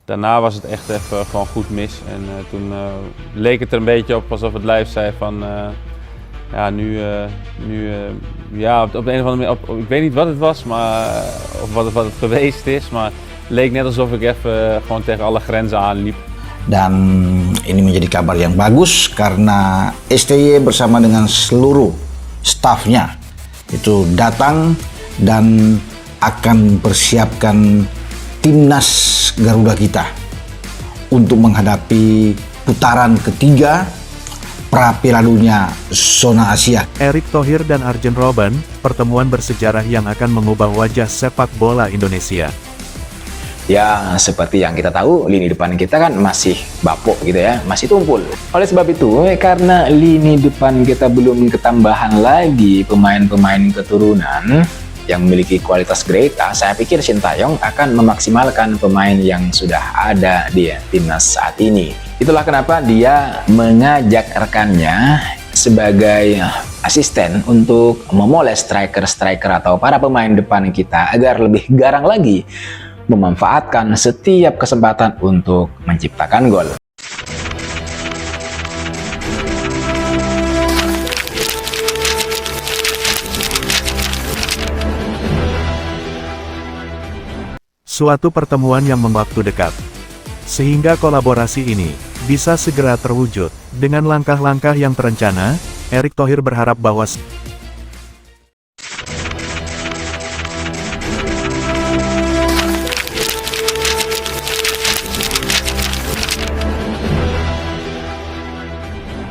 daarna was het echt even gewoon goed mis. En toen leek het er een beetje op alsof het lijf zei van ja, ja, op de een of andere manier, ik weet niet wat het was, maar, of wat het geweest is, maar het leek net alsof ik even gewoon tegen alle grenzen aanliep. Dan ini menjadi kabar yang bagus karena STY bersama dengan seluruh stafnya itu datang dan akan mempersiapkan timnas Garuda kita untuk menghadapi putaran ketiga pra Piala Dunia Zona Asia. Erick Thohir dan Arjen Robben, pertemuan bersejarah yang akan mengubah wajah sepak bola Indonesia. Ya, seperti yang kita tahu, lini depan kita kan masih bapuk gitu ya, masih tumpul. Oleh sebab itu, karena lini depan kita belum ketambahan lagi pemain-pemain keturunan yang memiliki kualitas grade A, saya pikir Sintayong akan memaksimalkan pemain yang sudah ada di timnas saat ini. Itulah kenapa dia mengajak rekannya sebagai asisten untuk memoles striker-striker atau para pemain depan kita agar lebih garang lagi memanfaatkan setiap kesempatan untuk menciptakan gol. Suatu pertemuan yang waktu dekat. Sehingga kolaborasi ini bisa segera terwujud. Dengan langkah-langkah yang terencana, Erick Thohir berharap bahwa